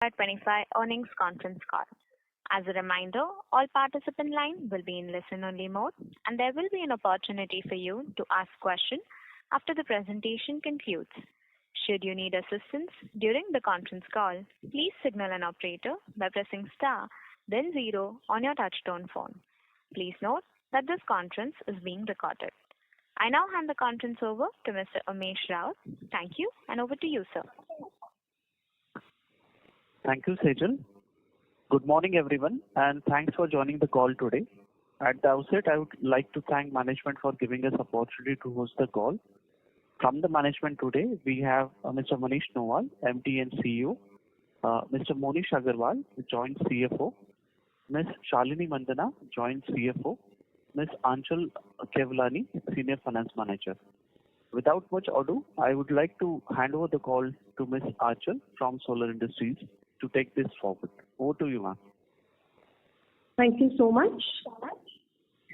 Q1FY25 earnings conference call. As a reminder, all participant line will be in listen-only mode, and there will be an opportunity for you to ask questions after the presentation concludes. Should you need assistance during the conference call, please signal an operator by pressing star, then 0 on your touchtone phone. Please note that this conference is being recorded. I now hand the conference over to Mr. Umesh Rao. Thank you, and over to you, sir. Thank you, Sejal. Good morning, everyone, and thanks for joining the call today. At the outset, I would like to thank management for giving us opportunity to host the call. From the management today, we have Mr. Manish Nowal, MD and CEO, Mr. Monish Agarwal, Joint CFO, Ms. Shalini Mandana, Joint CFO, Ms. Aanchal Kewlani, Senior Finance Manager. Without much ado, I would like to hand over the call to Ms. Aanchal from Solar Industries to take this forward. Over to you, ma'am. Thank you so much.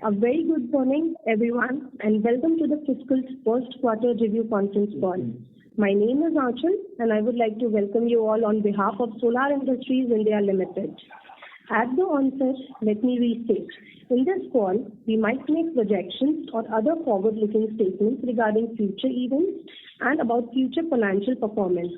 A very good morning, everyone, and welcome to the fiscal first quarter review conference call. My name is Aanchal, and I would like to welcome you all on behalf of Solar Industries India Limited. At the onset, let me restate. In this call, we might make projections or other forward-looking statements regarding future events and about future financial performance.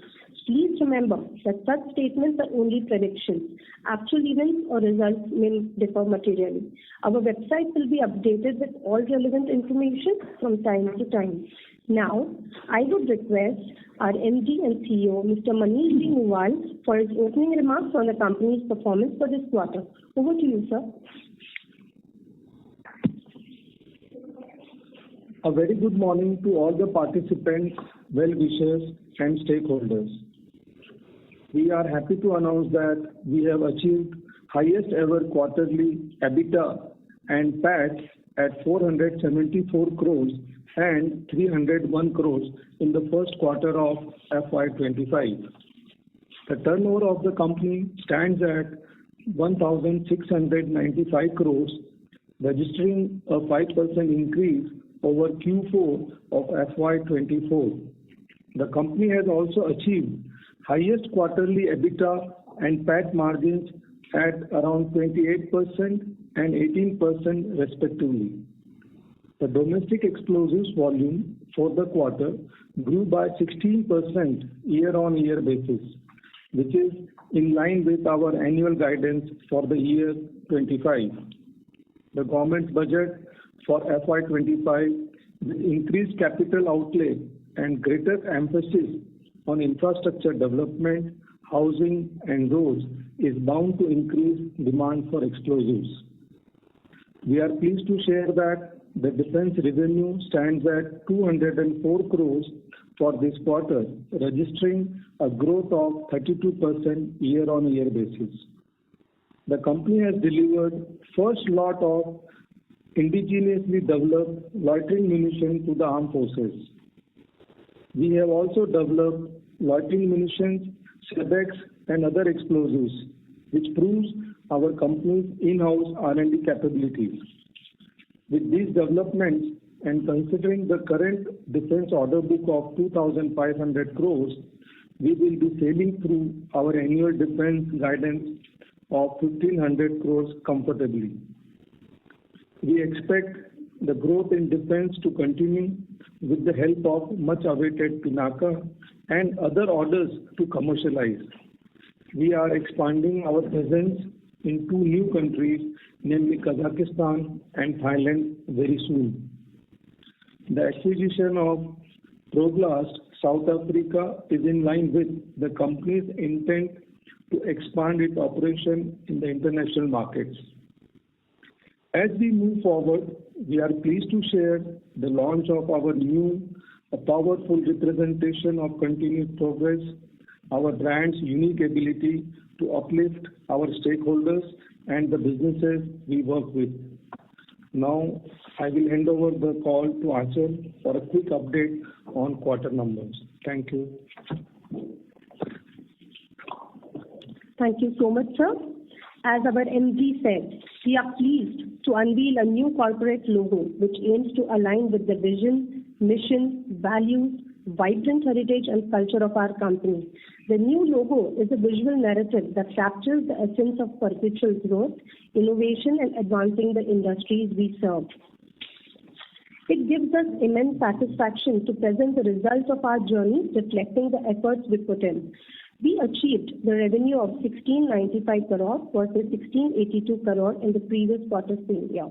Please remember that such statements are only predictions. Actual events or results may differ materially. Our website will be updated with all relevant information from time to time. Now, I would request our MD and CEO, Mr. Manish Nowal, for his opening remarks on the company's performance for this quarter. Over to you, sir. A very good morning to all the participants, well-wishers and stakeholders. We are happy to announce that we have achieved highest ever quarterly EBITDA and PAT at 474 crores and 301 crores in the first quarter of FY25. The turnover of the company stands at 1,695 crores, registering a 5% increase over Q4 of FY24. The company has also achieved highest quarterly EBITDA and PAT margins at around 28% and 18% respectively. The domestic explosives volume for the quarter grew by 16% year-on-year basis, which is in line with our annual guidance for the year 25. The government's budget for FY25 with increased capital outlay and greater emphasis on infrastructure development, housing and roads is bound to increase demand for explosives. We are pleased to share that the defense revenue stands at 204 crores for this quarter, registering a growth of 32% year-on-year basis. The company has delivered first lot of indigenously developed loitering munition to the armed forces. We have also developed loitering munitions, SEBEX and other explosives, which proves our company's in-house R&D capabilities. With these developments and considering the current defense order book of 2,500 crores, we will be sailing through our annual defense guidance of 1,500 crores comfortably. We expect the growth in defense to continue with the help of much awaited Pinaka and other orders to commercialize. We are expanding our presence in 2 new countries, namely Kazakhstan and Thailand, very soon. The acquisition of Problast, South Africa, is in line with the company's intent to expand its operation in the international markets. As we move forward, we are pleased to share the launch of our new, powerful representation of continued progress, our brand's unique ability to uplift our stakeholders and the businesses we work with. Now, I will hand over the call to Aanchal for a quick update on quarter numbers. Thank you. Thank you so much, sir. As our MD said, we are pleased to unveil a new corporate logo which aims to align with the vision, mission, values, vibrant heritage and culture of our company. The new logo is a visual narrative that captures the essence of perpetual growth, innovation, and advancing the industries we serve. It gives us immense satisfaction to present the results of our journey, reflecting the efforts we put in. We achieved the revenue of 1695 crore versus 1682 crore in the previous quarter same year.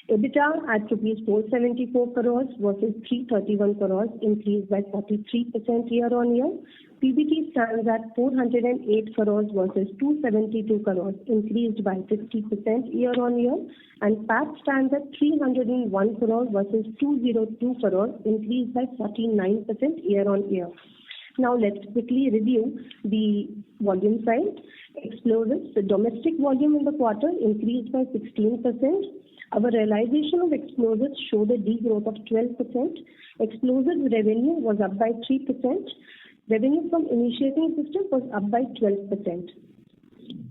EBITDA at rupees 474 crores versus 331 crores, increased by 43% year-on-year. PBT stands at 408 crores versus 272 crores, increased by 50% year-on-year. And PAT stands at 301 crores versus 202 crores, increased by 49% year-on-year. Now let's quickly review the volume side. Explosives, the domestic volume in the quarter increased by 16%. Our realization of explosives showed a degrowth of 12%. Explosives revenue was up by 3%. Revenue from initiating system was up by 12%.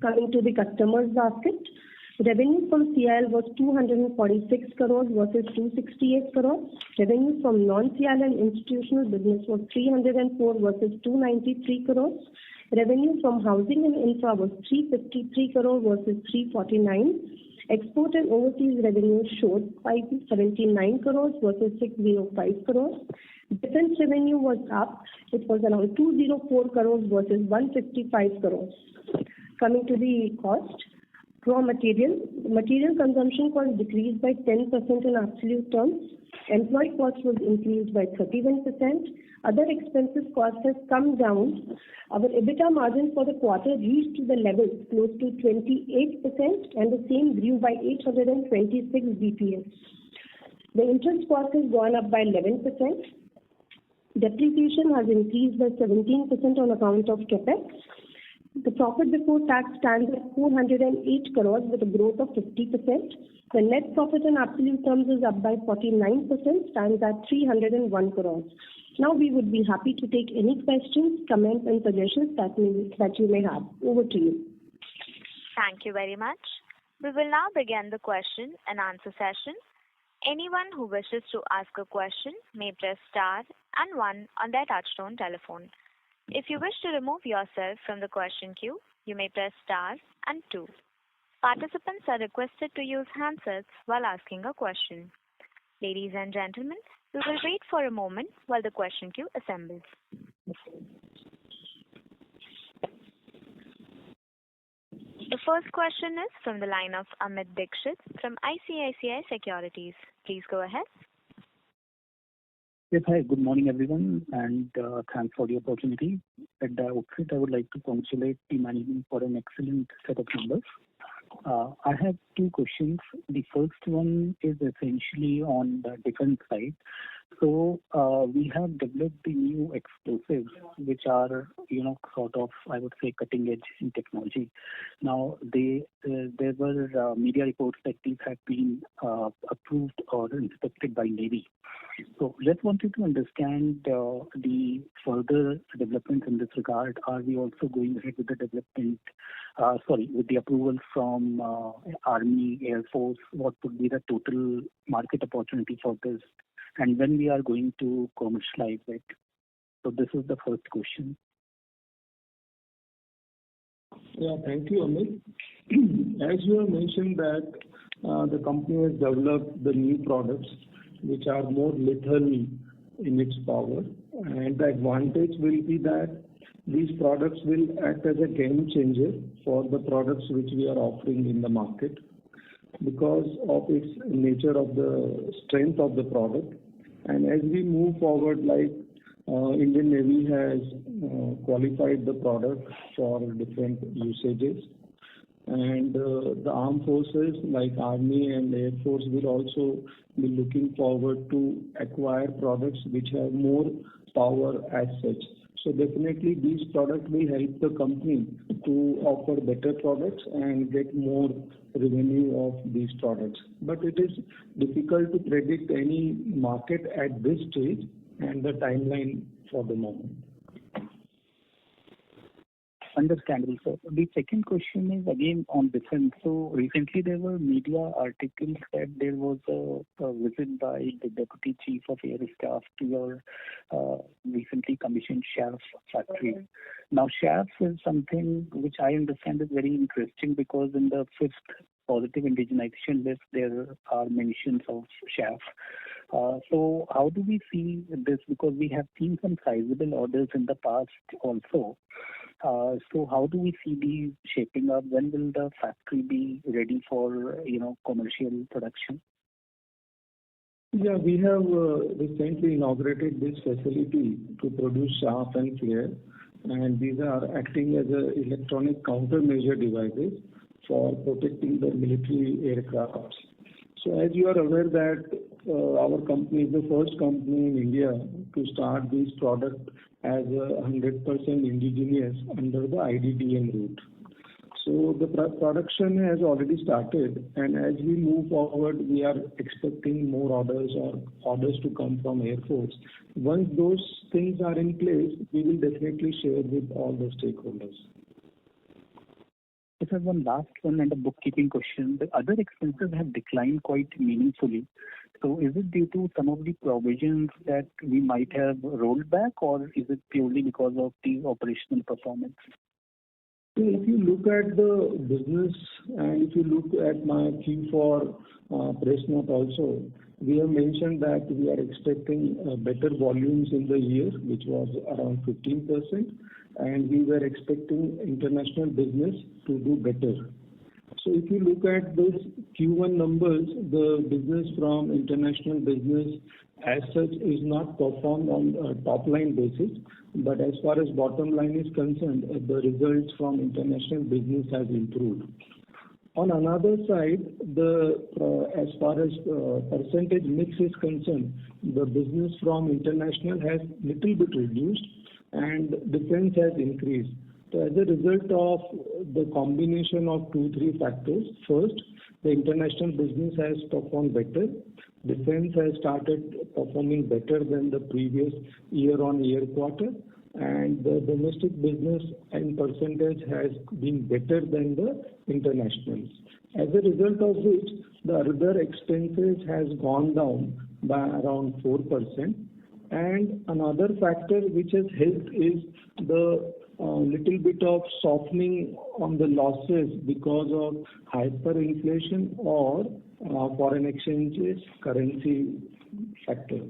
Coming to the customers basket, revenue from CIL was 246 crores versus 268 crores. Revenue from non-CIL and institutional business was 304 versus 293 crores. Revenue from housing and infra was 353 crores versus 349. Export and overseas revenue showed 579 crores versus 605 crores. Defense revenue was up. It was around 204 crores versus 155 crores. Coming to the cost, raw material consumption cost decreased by 10% in absolute terms. Employee cost was increased by 31%. Other expenses cost has come down. Our EBITDA margin for the quarter reached to the level close to 28%, and the same grew by 826 BPS. The interest cost has gone up by 11%. Depreciation has increased by 17% on account of capex. The profit before tax stands at 408 crores with a growth of 50%. The net profit in absolute terms is up by 49%, stands at 301 crores. Now we would be happy to take any questions, comments and suggestions that you may have. Over to you. Thank you very much. We will now begin the question and answer session. Anyone who wishes to ask a question may press star and 1 on their touchtone telephone. If you wish to remove yourself from the question queue, you may press star and 2. Participants are requested to use handsets while asking a question. Ladies and gentlemen, we will wait for a moment while the question queue assembles. The first question is from the line of Amit Dixit from ICICI Securities. Please go ahead. Yes, hi. Good morning, everyone, and thanks for the opportunity. At the outset, I would like to congratulate the management for an excellent set of numbers. I have two questions. The first one is essentially on the defense side. So we have developed the new explosives, which are, sort of, I would say, cutting edge in technology. Now, there were media reports that these have been approved or inspected by Navy. So just wanted to understand the further developments in this regard. Are we also going ahead with the development, with the approval from Army, Air Force? What would be the total market opportunity for this? And when we are going to commercialize it? So this is the first question. Yeah, thank you, Amit. As you have mentioned that the company has developed the new products which are more lethal in its power, and the advantage will be that these products will act as a game changer for the products which we are offering in the market because of its nature of the strength of the product. And as we move forward, like Indian Navy has qualified the product for different usages, and the armed forces like Army and Air Force will also be looking forward to acquire products which have more power as such. So definitely these products will help the company to offer better products and get more revenue of these products. But it is difficult to predict any market at this stage and the timeline for the moment. Understandable, sir. The second question is again on defense. So recently there were media articles that there was a visit by the Deputy Chief of Air Staff to your recently commissioned SHAF factory. Now SHAF is something which I understand is very interesting because in the fifth positive indigenization list there are mentions of SHAF. So how do we see this? Because we have seen some sizable orders in the past also. So how do we see these shaping up? When will the factory be ready for commercial production? Yeah, we have recently inaugurated this facility to produce shaft and flare, and these are acting as electronic countermeasure devices for protecting the military aircraft. So as you are aware that our company is the first company in India to start this product as 100% indigenous under the IDDM route. So the production has already started, and as we move forward, we are expecting more orders to come from Air Force. Once those things are in place, we will definitely share with all the stakeholders. This is one last one and a bookkeeping question. The other expenses have declined quite meaningfully. So is it due to some of the provisions that we might have rolled back, or is it purely because of the operational performance? If you look at the business and if you look at my Q4 press note also, we have mentioned that we are expecting better volumes in the year, which was around 15%, and we were expecting international business to do better. So if you look at those Q1 numbers, the business from international business as such is not performed on a top line basis, but as far as bottom line is concerned, the results from international business has improved. On another side, as far as percentage mix is concerned, the business from international has little bit reduced and defense has increased. So as a result of the combination of 2-3 factors, first, the international business has performed better. Defense has started performing better than the previous year-on-year quarter, and the domestic business in percentage has been better than the internationals. As a result of which, the other expenses has gone down by around 4%. And another factor which has helped is the little bit of softening on the losses because of hyperinflation or foreign exchanges currency factor.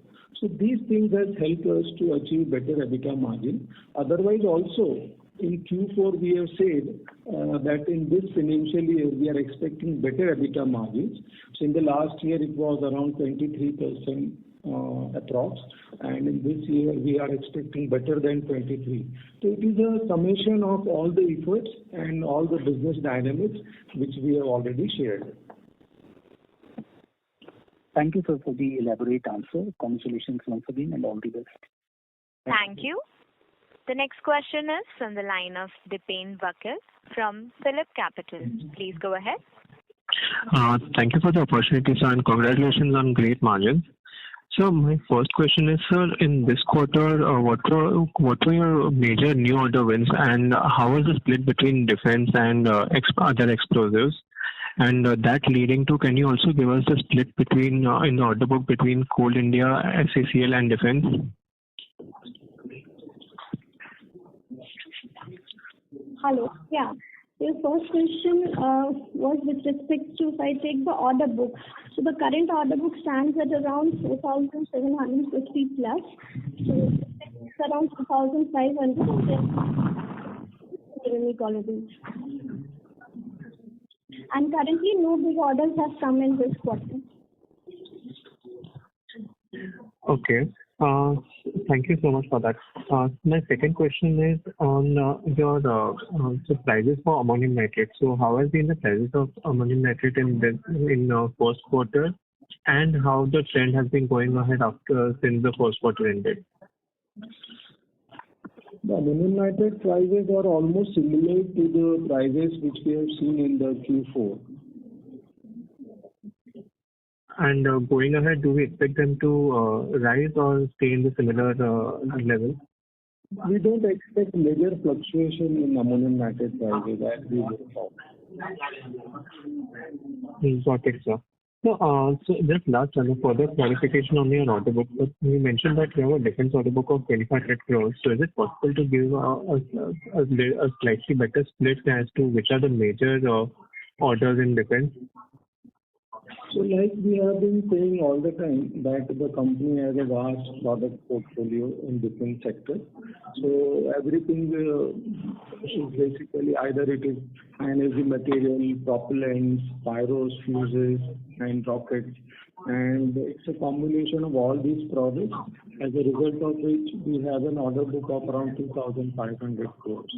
So these things has helped us to achieve better EBITDA margin. Otherwise also in Q4 we have said that in this financial year we are expecting better EBITDA margins. So in the last year it was around 23%. Approx, and in this year we are expecting better than 23. So it is a summation of all the efforts and all the business dynamics which we have already shared. Thank you, sir, for the elaborate answer. Congratulations once again and all the best. Thank you. The next question is from the line of Dipen Vakil from Phillip Capital. Please go ahead. Thank you for the opportunity, sir, and congratulations on great margins. So my first question is, sir, in this quarter, what were your major new order wins, and how was the split between defense and other explosives? And that leading to, can you also give us the split between in the order book between Coal India, SACL, and defense? Hello. Yeah. Your first question was with respect to if I take the order book. So the current order book stands at around 4,750 plus. So it's around 2,500 enemy qualities. And currently no big orders have come in this quarter. Okay. Thank you so much for that. My second question is on the prices for ammonium nitrate. So how has been the prices of ammonium nitrate in first quarter, and how the trend has been going ahead since the first quarter ended? The ammonium nitrate prices are almost similar to the prices which we have seen in the Q4. And going ahead, do we expect them to rise or stay in the similar level? We don't expect major fluctuation in ammonium nitrate prices as we go forward. Got it, sir. So just last one, further clarification on your order book. So you mentioned that you have a defense order book of 2,500 crores. So is it possible to give a slightly better split as to which are the major orders in defense? So like we have been saying all the time that the company has a vast product portfolio in different sectors. So everything is basically either it is energy material, propellants, pyros, fuses and rockets. And it's a combination of all these products, as a result of which we have an order book of around 2,500 crores.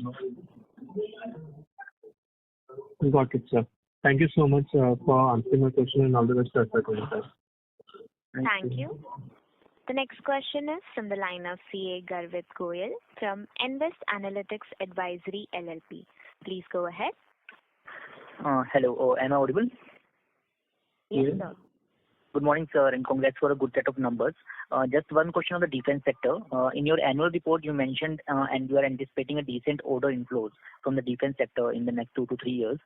Got it, sir. Thank you so much for answering my question and all the best for FY25. Thank you. The next question is from the line of CA Garvit Goyal from Invest Analytics Advisory LLP. Please go ahead. Hello, am I audible? Yes, sir. Good morning, sir, and congrats for a good set of numbers. Just one question on the defense sector. In your annual report, you mentioned and you are anticipating a decent order inflows from the defense sector in the next 2 to 3 years,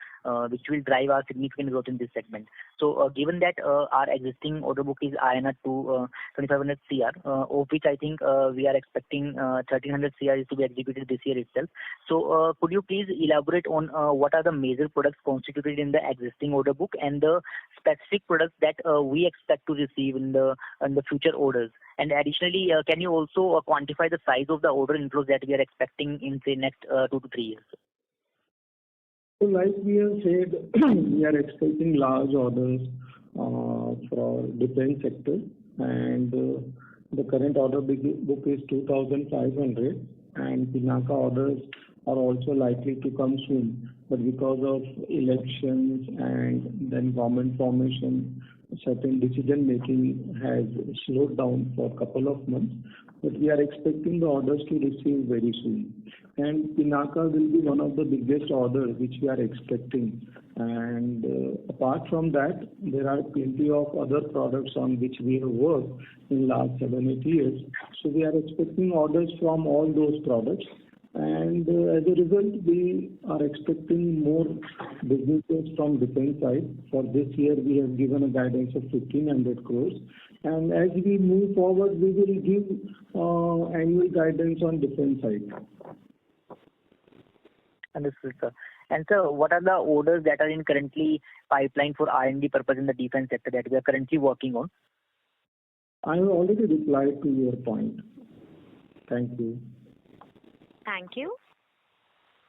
which will drive our significant growth in this segment. So, given that our existing order book is INR 2,500 CR, of which I think we are expecting 1,300 CR to be executed this year itself. So, could you please elaborate on what are the major products constituted in the existing order book and the specific products that we expect to receive in the future orders? And additionally, can you also quantify the size of the order inflows that we are expecting in, say, next 2 to 3 years? So like we have said, we are expecting large orders for defense sector, and the current order book is 2,500, and Pinaka orders are also likely to come soon. But because of elections and then government formation, certain decision making has slowed down for a couple of months, but we are expecting the orders to receive very soon. And Pinaka will be one of the biggest orders which we are expecting. And apart from that, there are plenty of other products on which we have worked in last 7-8 years. So we are expecting orders from all those products. And as a result, we are expecting more businesses from defense side. For this year, we have given a guidance of 1,500 crores. And as we move forward, we will give annual guidance on defense side. Understood, sir. And sir, what are the orders that are in currently pipeline for R&D purpose in the defense sector that we are currently working on? I have already replied to your point. Thank you. Thank you.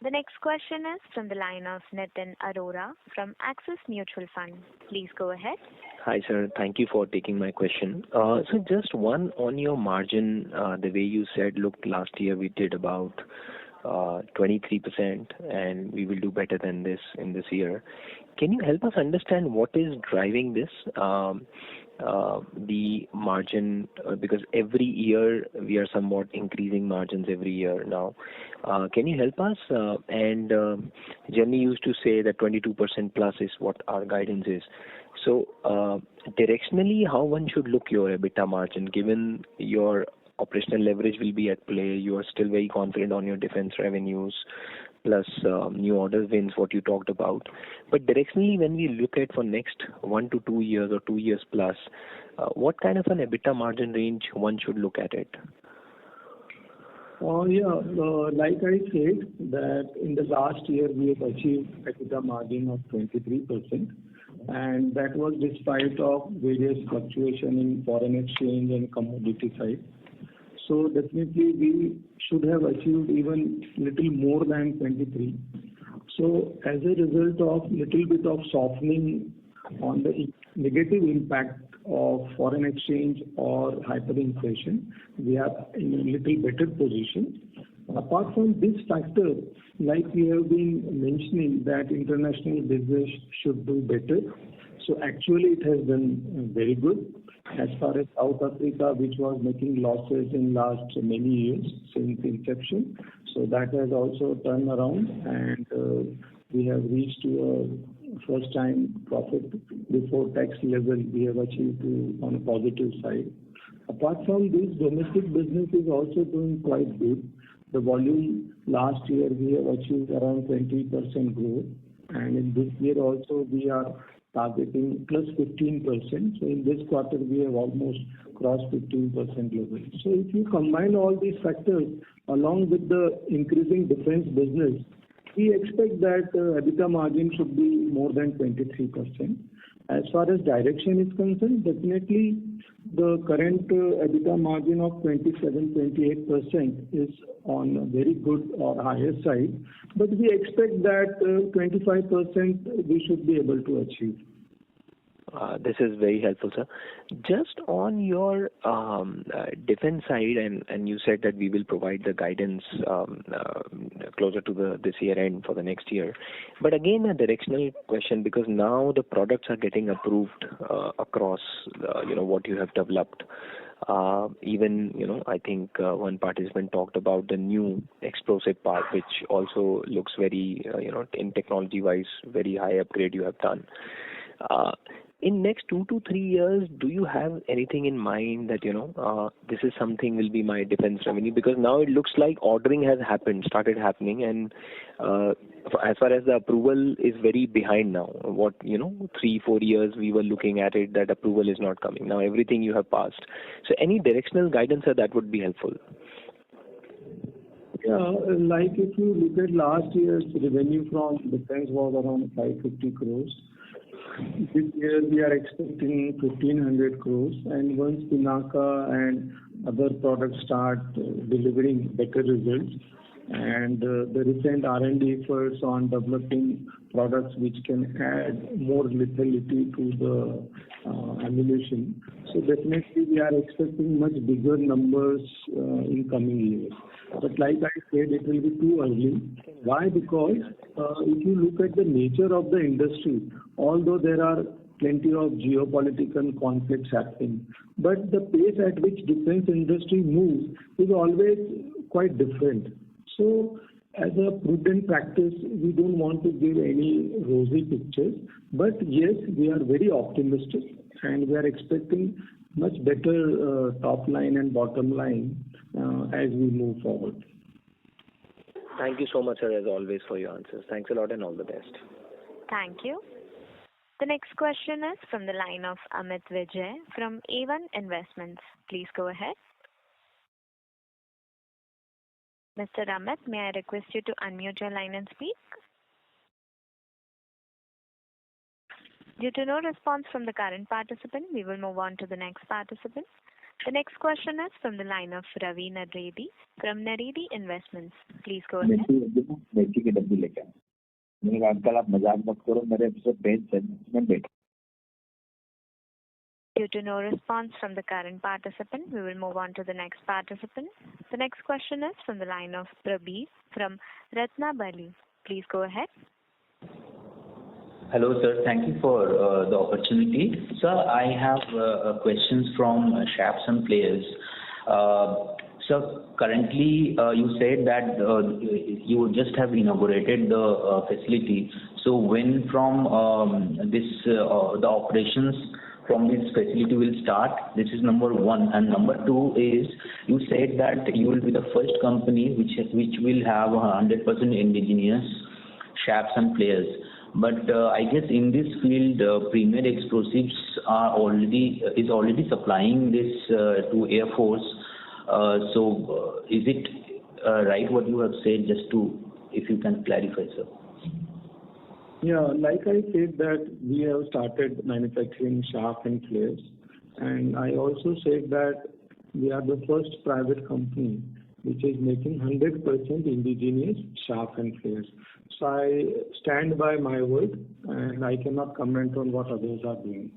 The next question is from the line of Nitin Arora from Axis Mutual Fund. Please go ahead. Hi, sir. Thank you for taking my question. So just one on your margin, the way you said, look, last year we did about 23% and we will do better than this in this year. Can you help us understand what is driving this? The margin, because every year we are somewhat increasing margins every year now. Can you help us? And Jenny used to say that 22% plus is what our guidance is. So directionally, how one should look your EBITDA margin, given your operational leverage will be at play, you are still very confident on your defense revenues, plus new order wins, what you talked about. But directionally, when we look at for next 1 to 2 years or 2 years plus, what kind of an EBITDA margin range one should look at it? Like I said, that in the last year we have achieved EBITDA margin of 23%, and that was despite of various fluctuation in foreign exchange and commodity side. So definitely we should have achieved even little more than 23. So as a result of little bit of softening on the negative impact of foreign exchange or hyperinflation, we are in a little better position. Apart from this factor, like we have been mentioning, that international business should do better. So actually it has done very good. As far as South Africa, which was making losses in last many years since inception, so that has also turned around, and we have reached to a first time profit before tax level we have achieved on a positive side. Apart from this, domestic business is also doing quite good. The volume last year we have achieved around 20% growth, and in this year also we are targeting plus 15%. So in this quarter we have almost crossed 15% level. So if you combine all these factors along with the increasing defense business, we expect that EBITDA margin should be more than 23%. As far as direction is concerned, definitely the current EBITDA margin of 27-28% is on a very good or higher side, but we expect that 25% we should be able to achieve. This is very helpful, sir. Just on your defense side, and you said that we will provide the guidance closer to this year end for the next year. But again, a directional question, because now the products are getting approved across what you have developed. Even I think one participant talked about the new explosive part, which also looks very in technology wise very high upgrade you have done. In next 2 to 3 years, do you have anything in mind that this is something will be my defense revenue? Because now it looks like ordering has started happening, and as far as the approval is very behind now. What 3-4 years we were looking at it, that approval is not coming. Now everything you have passed. So any directional guidance, sir, that would be helpful. Yeah, like if you look at last year's revenue from defense was around 550 crores. This year we are expecting 1,500 crores, and once Pinaka and other products start delivering better results, and the recent R&D efforts on developing products which can add more lethality to the ammunition. So definitely we are expecting much bigger numbers in coming years. But like I said, it will be too early. Why? Because if you look at the nature of the industry, although there are plenty of geopolitical conflicts happening, but the pace at which defense industry moves is always quite different. So as a prudent practice, we don't want to give any rosy pictures, but yes, we are very optimistic and we are expecting much better top line and bottom line as we move forward. Thank you so much, sir, as always, for your answers. Thanks a lot and all the best. Thank you. The next question is from the line of Amit Vijay from A1 Investments. Please go ahead. Mr. Amit, may I request you to unmute your line and speak? Due to no response from the current participant, we will move on to the next participant. The next question is from the line of Ravi Naredi from Naredi Investments. Please go ahead. Due to no response from the current participant, we will move on to the next participant. The next question is from the line of Prabir from Ratnabali. Please go ahead. Hello, sir. Thank you for the opportunity. Sir, I have questions from shafts and players. So currently, you said that you just have inaugurated the facility. So when from the operations from this facility will start? This is number one. And number two is, you said that you will be the first company which will have 100% indigenous shafts and players. But I guess in this field, Premier Explosives is already supplying this to Air Force. So is it right what you have said? If you can clarify, sir. Yeah, like I said that we have started manufacturing shaft and flares, and I also said that we are the first private company which is making 100% indigenous shaft and flares. So I stand by my word, and I cannot comment on what others are doing.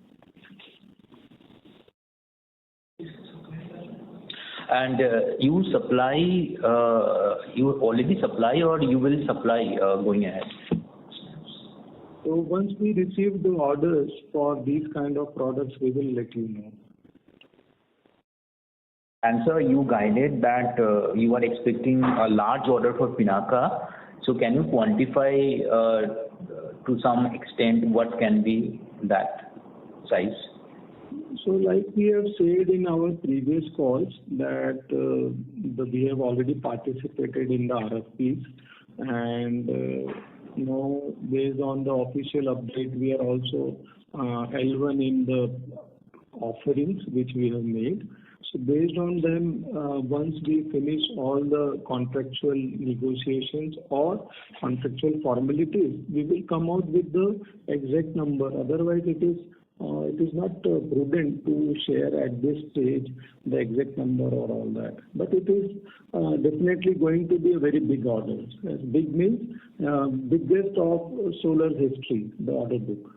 And you already supply, or you will supply going ahead? So once we receive the orders for these kind of products, we will let you know. And sir, you guided that you are expecting a large order for Pinaka. So can you quantify to some extent what can be that size? So like we have said in our previous calls that we have already participated in the RFPs, and now based on the official update, we are also L1 in the offerings which we have made. So based on them, once we finish all the contractual negotiations or contractual formalities, we will come out with the exact number. Otherwise, it is not prudent to share at this stage the exact number or all that. But it is definitely going to be a very big order. As big means biggest of solar history, the order book.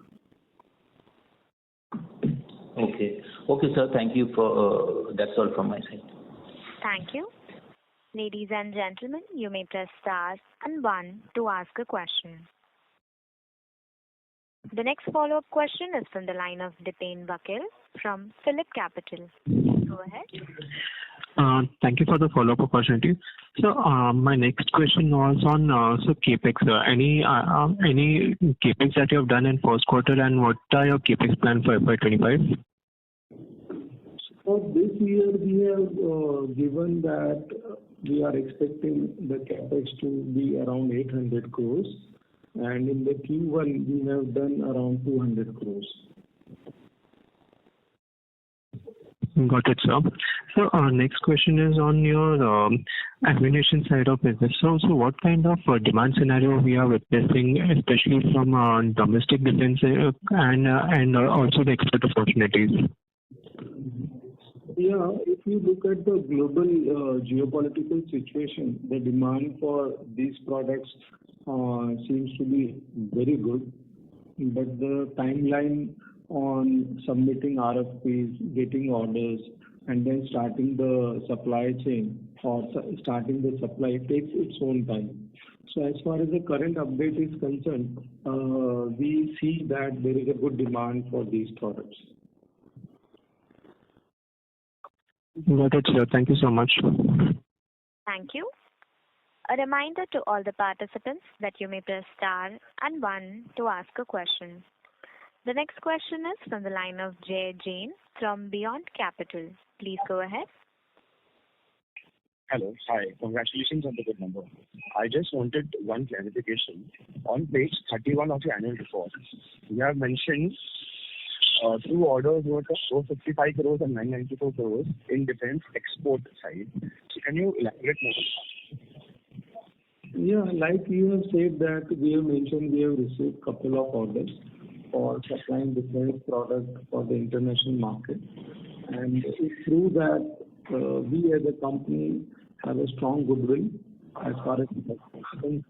Okay. Okay, sir. Thank you for that's all from my side. Thank you. Ladies and gentlemen, you may press star and one to ask a question. The next follow-up question is from the line of Dipen Vakil from Phillip Capital. Go ahead. Thank you for the follow-up opportunity. So my next question was on CapEx. Any CapEx that you have done in first quarter, and what are your CapEx plan for FY25? For this year, we have given that we are expecting the CapEx to be around 800 crores, and in the Q1 we have done around 200 crores. Got it, sir. So our next question is on your ammunition side of business. So what kind of demand scenario we are witnessing, especially from domestic defense and also the export opportunities? Yeah, if you look at the global geopolitical situation, the demand for these products seems to be very good, but the timeline on submitting RFPs, getting orders, and then starting the supply chain or starting the supply takes its own time. So as far as the current update is concerned, we see that there is a good demand for these products. Got it, sir. Thank you so much. Thank you. A reminder to all the participants that you may press star and one to ask a question. The next question is from the line of Jay Jain from Beyond Capital. Please go ahead. Hello. Hi. Congratulations on the good number. I just wanted one clarification. On page 31 of your annual report, you have mentioned two orders worth of 455 crores and 994 crores in defense export side. So can you elaborate more? Yeah, like you have said that we have mentioned we have received couple of orders for supplying defense product for the international market, and it's true that we as a company have a strong goodwill as far as concerned,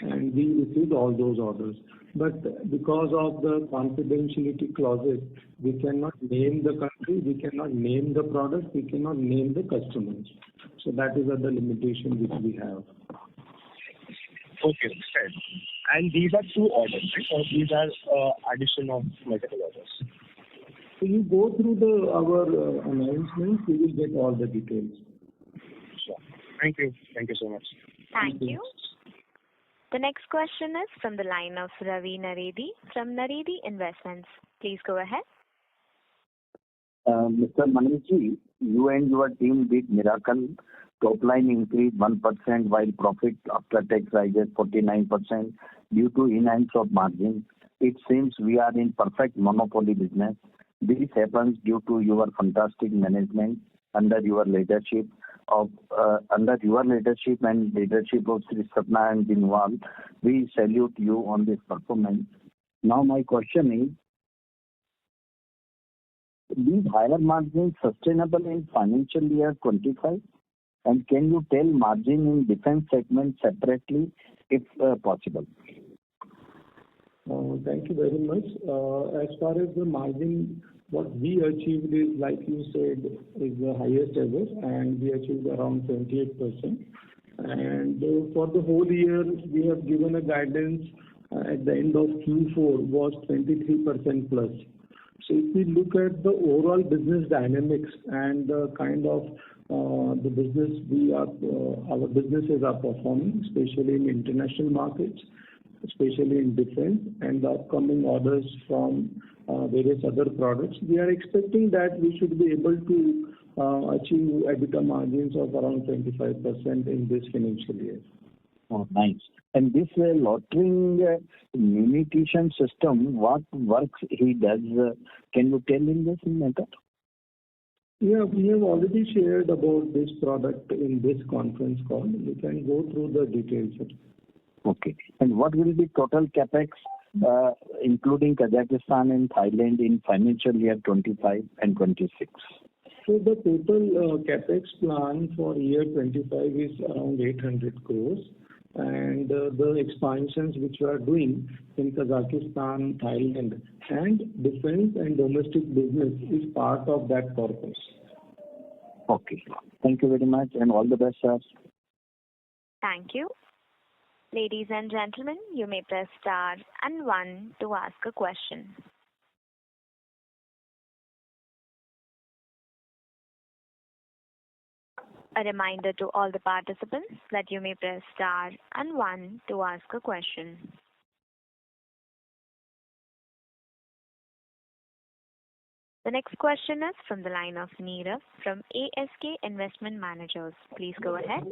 and we received all those orders. But because of the confidentiality clauses, we cannot name the country, we cannot name the product, we cannot name the customers. So that is the limitation which we have. Okay, fair. And these are two orders, right? Or these are addition of multiple orders? So you go through our announcements, you will get all the details. Sure. Thank you. Thank you so much. Thank you. The next question is from the line of Ravi Naredi from Naredi Investments. Please go ahead. Mr. Manishji, you and your team did miracle. Top line increased 1% while profit after tax rises 49% due to enhance of margin. It seems we are in perfect monopoly business. This happens due to your fantastic management under your leadership and leadership of Sri Sapna and Dinwal. We salute you on this performance. Now my question is, these higher margins sustainable in financial year 25? And can you tell margin in defense segment separately if possible? Thank you very much. As far as the margin, what we achieved is, like you said, is the highest ever, and we achieved around 28%. And for the whole year, we have given a guidance at the end of Q4 was 23% plus. So if we look at the overall business dynamics and the kind of the business our businesses are performing, especially in international markets, especially in defense, and the upcoming orders from various other products, we are expecting that we should be able to achieve EBITDA margins of around 25% in this financial year. Oh, nice. And this loitering munition system, what works he does? Can you tell in this matter? Yeah, we have already shared about this product in this conference call. You can go through the details. Okay. And what will be total capex, including Kazakhstan and Thailand, in financial year 25 and 26? So the total capex plan for year 25 is around 800 crores. And the expansions which we are doing in Kazakhstan, Thailand, and defense and domestic business is part of that purpose. Okay. Thank you very much, and all the best, sir. Thank you. Ladies and gentlemen, you may press star and 1 to ask a question. A reminder to all the participants that you may press star and 1 to ask a question. The next question is from the line of Neerav from ASK Investment Managers. Please go ahead.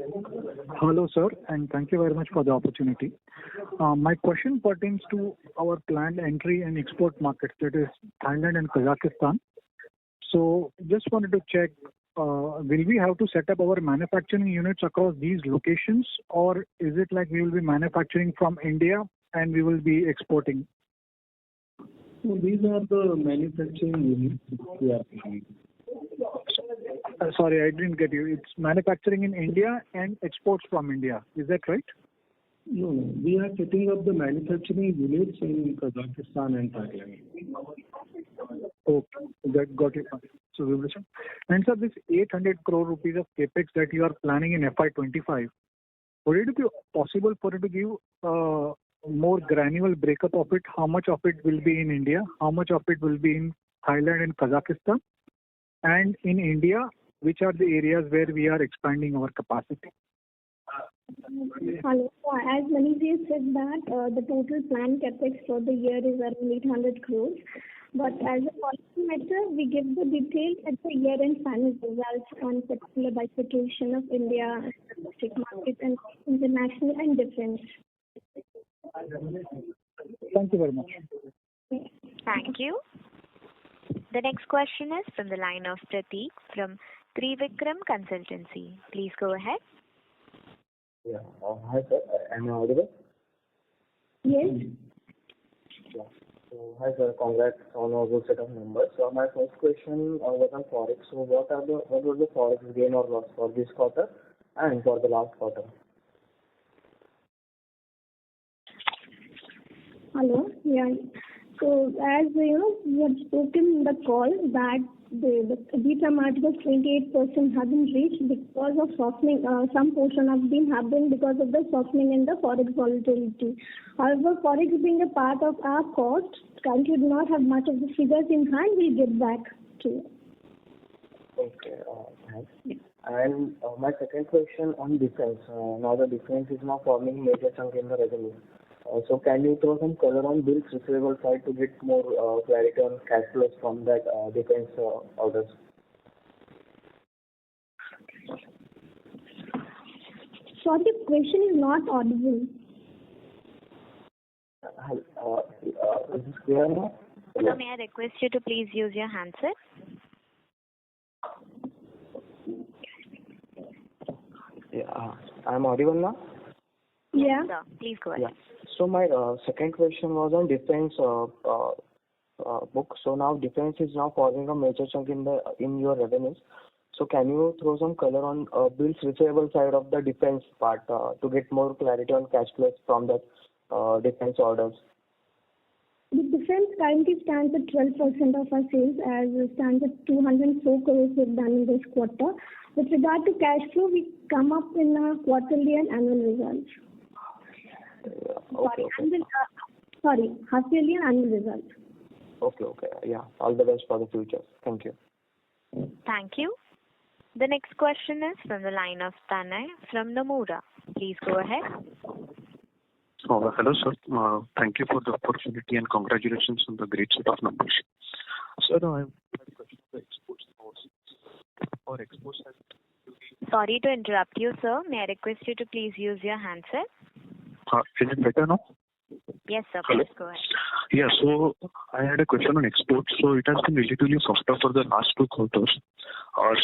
Hello, sir, and thank you very much for the opportunity. My question pertains to our planned entry in export markets, that is Thailand and Kazakhstan. So just wanted to check, will we have to set up our manufacturing units across these locations, or is it like we will be manufacturing from India and we will be exporting? So these are the manufacturing units we are doing. Sorry, I didn't get you. It's manufacturing in India and exports from India. Is that right? No, we are setting up the manufacturing units in Kazakhstan and Thailand. Okay, got it. So we will. And sir, this 800 crore rupees of capex that you are planning in FY25, would it be possible for you to give more granular breakup of it? How much of it will be in India? How much of it will be in Thailand and Kazakhstan? And in India, which are the areas where we are expanding our capacity? Hello. As Manish said that the total planned capex for the year is around 800 crores. But as a policy matter, we give the details at the year-end final results on particular bifurcation of India, domestic market, and international and defense. Thank you very much. Thank you. The next question is from the line of Prateek from Trivikram Consultancy. Please go ahead. Yeah. Hi, sir. Am I audible? Yes. Yeah. So, hi, sir. Congrats on a good set of numbers. So, my first question was on forex. So, what was the forex gain or loss for this quarter and for the last quarter? Hello. Yeah. So, as we have spoken in the call that the EBITDA margin of 28% has been reached because of softening. Some portion has been happening because of the softening in the forex volatility. However, forex being a part of our cost, currently do not have much of the figures in hand. We'll get back to you. Okay. Thanks. Yeah. And my second question on defense. Now the defense is now forming major chunk in the revenue. So can you throw some color on bills receivable side to get more clarity on cash flows from that defense orders? Sorry, the question is not audible. Is this clear now? So may I request you to please use your handset? Yeah, I'm audible now? Yeah. Sir, please go ahead. Yeah. So my second question was on defense book. So now defense is now forming a major chunk in your revenues. So can you throw some color on bills receivable side of the defense part to get more clarity on cash flows from the defense orders? The defense currently stands at 12% of our sales, as it stands at 204 crores we've done in this quarter. With regard to cash flow, we come up in our quarterly and annual results. Okay. Sorry, half yearly and annual results. Okay. Yeah. All the best for the future. Thank you. Thank you. The next question is from the line of Tanay from Nomura. Please go ahead. Hello, sir. Thank you for the opportunity and congratulations on the great set of numbers. Sir, I have a question on the exports or exports. Sorry to interrupt you, sir. May I request you to please use your handset? Is it better now? Yes, sir. Hello? Please go ahead. Yeah, so I had a question on exports. So it has been relatively softer for the last 2 quarters.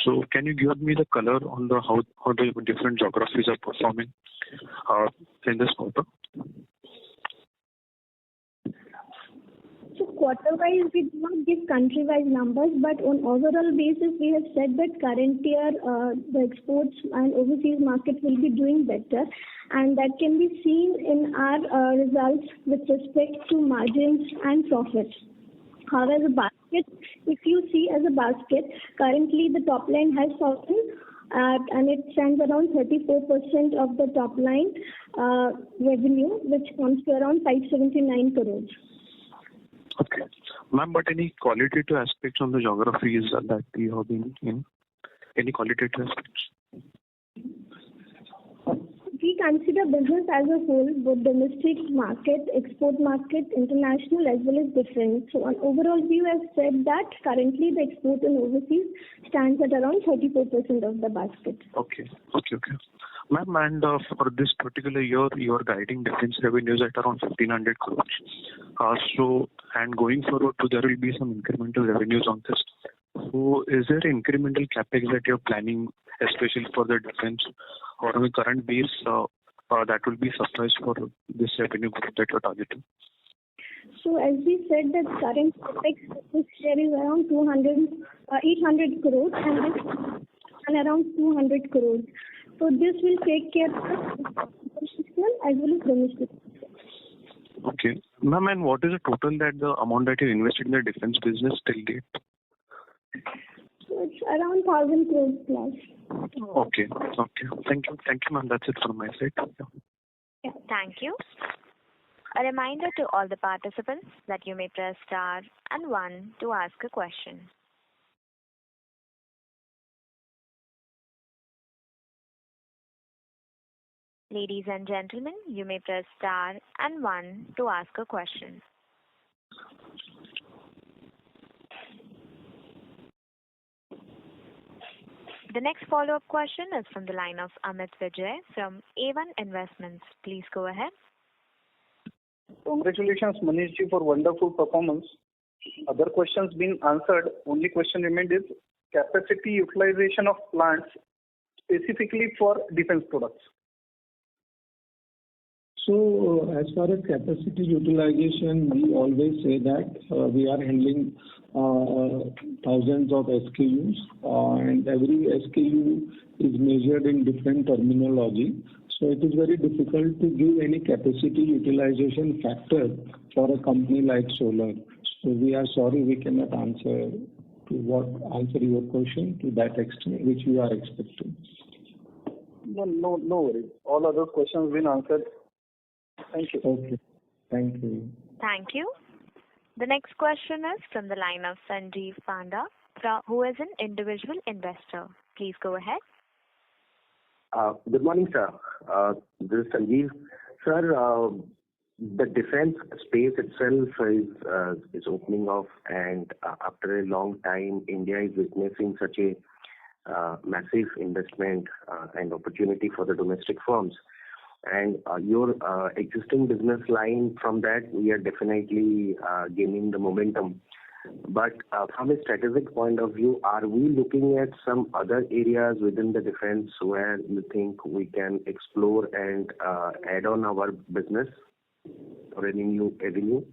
So can you give me the color on how the different geographies are performing in this quarter? So quarter-wise, we do not give country-wise numbers, but on overall basis, we have said that current year the exports and overseas market will be doing better, and that can be seen in our results with respect to margins and profits. However, the basket, if you see as a basket, currently the top line has softened and it stands around 34% of the top line revenue, which comes to around 579 crores. Okay. Ma'am, but any qualitative aspects on the geographies that you have been in? Any qualitative aspects? We consider business as a whole, both domestic market, export market, international as well as different. So on overall view, I've said that currently the export and overseas stands at around 34% of the basket. Okay. Ma'am, and for this particular year, you are guiding defense revenues at around 1,500 crores. And going forward, there will be some incremental revenues on this. So is there incremental capex that you're planning, especially for the defense, or on the current base that will be sufficed for this revenue growth that you're targeting? So as we said, that current capex this year is around 800 crores and around 200 crores. So this will take care of international as well as domestic. Okay. Ma'am, and what is the total the amount that you invested in the defense business till date? So it's around 1,000 crores plus. Okay. Thank you, ma'am. That's it from my side. Yeah. Thank you. A reminder to all the participants that you may press star and 1 to ask a question. Ladies and gentlemen, you may press star and 1 to ask a question. The next follow-up question is from the line of Amit Vijay from A1 Investments. Please go ahead. Congratulations, Manish ji, for wonderful performance. Other questions been answered. Only question remained is capacity utilization of plants specifically for defense products. So as far as capacity utilization, we always say that we are handling thousands of SKUs and every SKU is measured in different terminology. So it is very difficult to give any capacity utilization factor for a company like Solar. So we are sorry we cannot answer your question to that extent which you are expecting. No worries. All other questions been answered. Thank you. Okay. Thank you. Thank you. The next question is from the line of Sanjeev Panda, who is an individual investor. Please go ahead. Good morning, sir. This is Sanjeev. Sir, the defense space itself is opening off, and after a long time, India is witnessing such a massive investment and opportunity for the domestic firms. And your existing business line, from that, we are definitely gaining the momentum. But from a strategic point of view, are we looking at some other areas within the defense where you think we can explore and add on our business or any new avenue?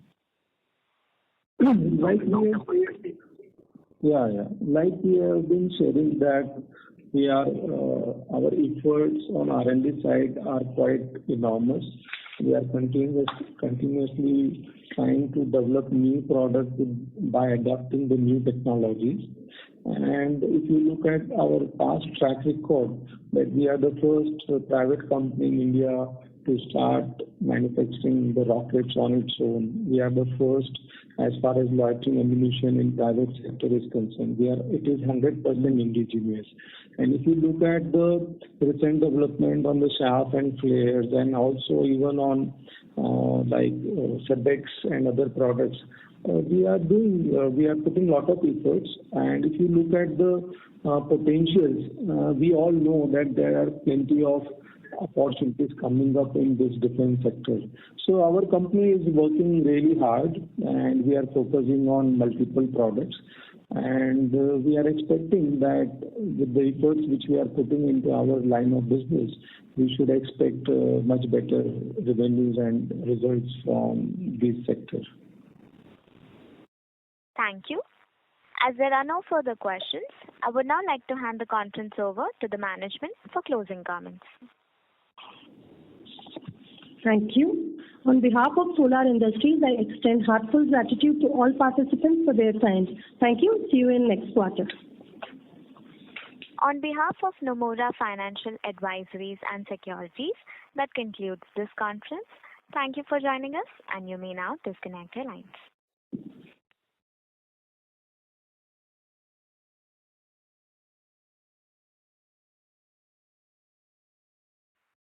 Like we have been sharing that our efforts on R&D side are quite enormous. We are continuously trying to develop new products by adapting the new technologies. And if you look at our past track record, that we are the first private company in India to start manufacturing the rockets on its own. We are the first as far as loitering ammunition in private sector is concerned. It is 100% indigenous. And if you look at the recent development on the shaft and flares, and also even on SEBEX and other products, we are putting a lot of efforts. And if you look at the potentials, we all know that there are plenty of opportunities coming up in this defense sector. So our company is working really hard, and we are focusing on multiple products. And we are expecting that with the efforts which we are putting into our line of business, we should expect much better revenues and results from this sector. Thank you. As there are no further questions, I would now like to hand the conference over to the management for closing comments. Thank you. On behalf of Solar Industries, I extend heartfelt gratitude to all participants for their time. Thank you. See you in next quarter. On behalf of Nomura Financial Advisories and Securities, that concludes this conference. Thank you for joining us, and you may now disconnect your lines.